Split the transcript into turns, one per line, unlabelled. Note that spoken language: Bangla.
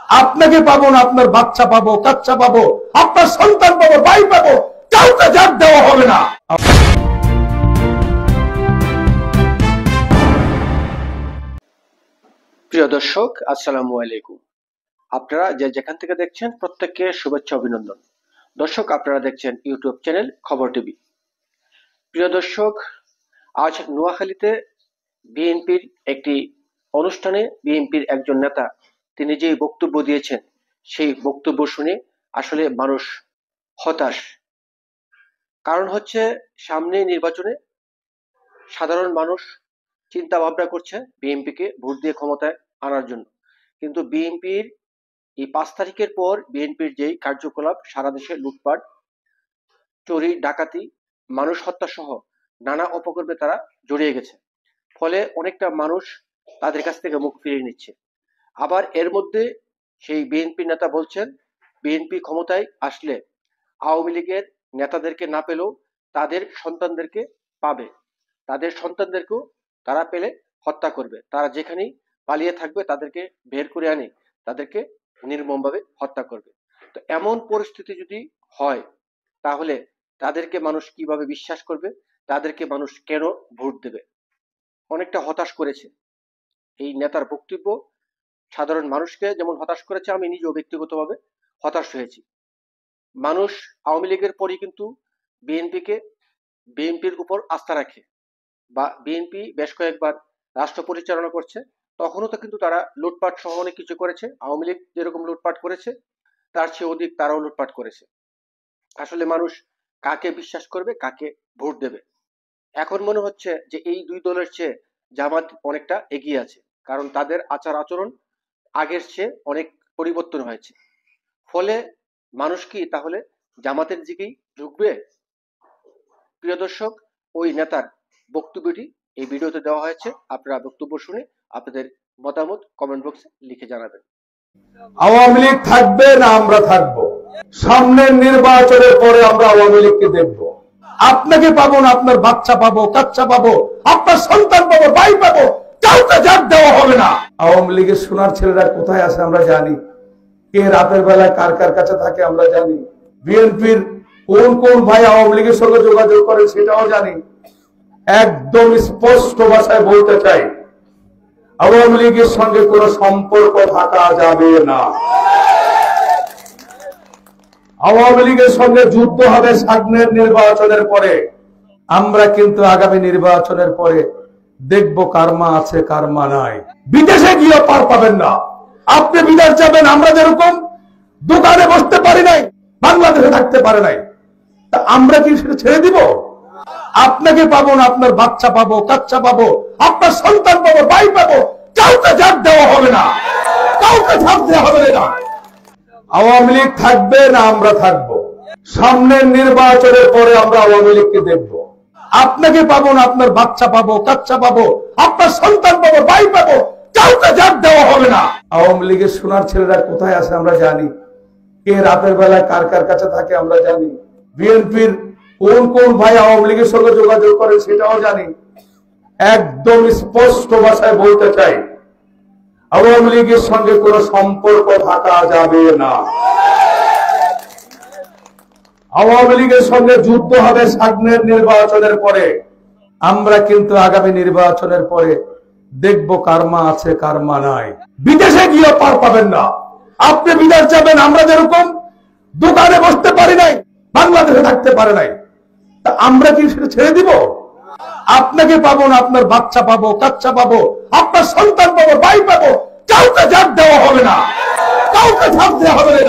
আপনাকে পাবো না, আপনার বাচ্চা পাবো, কাচ্চা পাবো, আপনার সন্তান পাবো, ভাই পাবো, কাউকে জাত দেওয়া হবে না।
প্রিয় দর্শক, আসসালামু আলাইকুম। আপনারা যেখান থেকে দেখছেন প্রত্যেককে শুভেচ্ছা অভিনন্দন। দর্শক, আপনারা দেখছেন ইউটিউব চ্যানেল খবর টিভি। প্রিয় দর্শক, আজ নোয়াখালীতে বিএনপির একটি অনুষ্ঠানে বিএনপির একজন নেতা তিনি যে বক্তব্য দিয়েছেন সেই বক্তব্য শুনে আসলে মানুষ হতাশ। কারণ হচ্ছে সামনে নির্বাচনে সাধারণ মানুষ চিন্তা ভাবনা করছে বিএনপিকে ভোট দিয়ে ক্ষমতায় আনার জন্য, কিন্তু বিএনপির এই 5 তারিখের পর বিএনপির যেই কার্যকলাপ সারা দেশে লুটপাট, চুরি, ডাকাতি, মানুষ হত্যা সহ নানা অপকর্মে তারা জড়িয়ে গেছে। ফলে অনেকটা মানুষ তাদের কাছ থেকে মুখ ফিরিয়ে নিচ্ছে। আবার এর মধ্যে সেই বিএনপি নেতা বলছেন বিএনপি ক্ষমতায় আসলে আওয়ামী লীগের নেতাদেরকে না পেলেও তাদের সন্তানদেরকে পাবে, তাদের সন্তানদেরকেও তারা পেলে হত্যা করবে, তারা যেখানেই পালিয়ে থাকবে তাদেরকে বের করে আনে তাদেরকে নির্মমভাবে হত্যা করবে। তো এমন পরিস্থিতি যদি হয় তাহলে তাদেরকে মানুষ কিভাবে বিশ্বাস করবে, তাদেরকে মানুষ কেন ভোট দেবে? অনেকটা হতাশ করেছে এই নেতার বক্তব্য। সাধারণ মানুষকে যেমন হতাশ করেছে, আমি নিজেও ব্যক্তিগতভাবে হতাশ হয়েছি। মানুষ আওয়ামী লীগের পরই কিন্তু বিএনপির উপর আস্থা রাখে, বা বিএনপি বেশ কয়েকবার রাষ্ট্র পরিচালনা করছে, তখনও তো কিন্তু তারা লুটপাট সহ অনেক কিছু করেছে। আওয়ামী লীগ যেরকম লুটপাট করেছে তার চেয়ে অধিক তারাও লুটপাট করেছে। আসলে মানুষ কাকে বিশ্বাস করবে, কাকে ভোট দেবে? এখন মনে হচ্ছে যে এই দুই দলের চেয়ে জামাত অনেকটা এগিয়ে আছে, কারণ তাদের আচার আচরণ আগের চেয়ে অনেক পরিবর্তন হয়েছে। ফলে মানুষ কি তাহলে জামাতের দিকেই ঝুঁকবে? প্রিয় দর্শক, ওই নেতার বক্তব্যটি এই ভিডিওতে দেওয়া হয়েছে। আপনারা বক্তব্য শুনে আপনাদের মতামত কমেন্ট বক্সে লিখে জানাবেন।
আওয়ামী লীগ থাকবে না আমরা থাকবো, সামনের নির্বাচনের পরে আমরা আওয়ামী লীগকে দেখবো। আপনাকে পাবো না, আপনার বাচ্চা পাবো, কাচ্চা পাবো, আপনার সন্তান পাবো, ভাই পাবো, কাউকে জাত দেওয়া হবে না। আওয়ামী লীগের সোনার ছেলেরা কোথায় আছে আমরা জানি, কে রাতের বেলায় কার কার কাছে থাকে আমরা জানি, বিএনপির কোন কোন ভাই আওয়ামী লীগের সঙ্গে যোগাযোগ করে সেটাও জানি। একদম স্পষ্ট ভাষায় বলতে চাই, আওয়ামী লীগের সঙ্গে কোন সম্পর্ক থাকা যাবে না। আওয়ামী লীগের সঙ্গে যুদ্ধ হবে সামনের নির্বাচনের পরে। আমরা কিন্তু আগামী নির্বাচনের পরে দেখব কারমা আছে কারমা নাই। বিদেশে গিয়ে পার পাবেন না। আপনি বিদেশ যাবেন, আমরা যেরকম দোকানে বসতে পারি নাই, বাংলাদেশে থাকতে পারে নাই, তা আমরা কি সেটা ছেড়ে দিব? আপনাকে পাবো না, আপনার বাচ্চা পাবো, কাচ্চা পাবো, আপনার সন্তান পাবো, ভাই পাবো, কাউকে জাত দেওয়া হবে না, কাউকে জাত দেওয়া হবে না। আওয়ামী লীগ থাকবে না আমরা থাকবো, সামনের নির্বাচনের পরে আমরা আওয়ামী লীগকে দেখবো। আপনাকে পাবো না, আপনার বাচ্চা পাবো, কাচ্চা পাবো, আপনার সন্তান পাবো, ভাই পাবো, কাউকে জাত দেওয়া হবে না। আওয়ামী লীগের সোনার ছেলেরা কোথায় আছে আমরা জানি, কে রাতের বেলায় কার কার কাছে থাকে আমরা জানি, বিএনপির কোন কোন ভাই আওয়ামী লীগের সঙ্গে যোগাযোগ করে সেটাও জানি। একদম স্পষ্ট ভাষায় বলতে চাই, আওয়ামী লীগের সঙ্গে কোন সম্পর্ক থাকা যাবে না। আওয়ামী লীগের সঙ্গে যুদ্ধ হবে সামনের নির্বাচনের পরে। আমরা কিন্তু আগামী নির্বাচনের পরে দেখব কারমা আছে কারমা নাই। বিদেশে গিয়ে পার পাবেন না। আপনি বিদেশ যাবেন, আমরা যেরকম দোকানে বসতে পারি নাই, বাংলাদেশে থাকতে পারে নাই, তা আমরা কি সেটা ছেড়ে দিব? আপনাকে পাবো না, আপনার বাচ্চা পাবো, কাচ্চা পাবো, আপনার সন্তান পাবো, ভাই পাবো, কাউকে জাত দেওয়া হবে না, কাউকে জাত দেওয়া হবে না।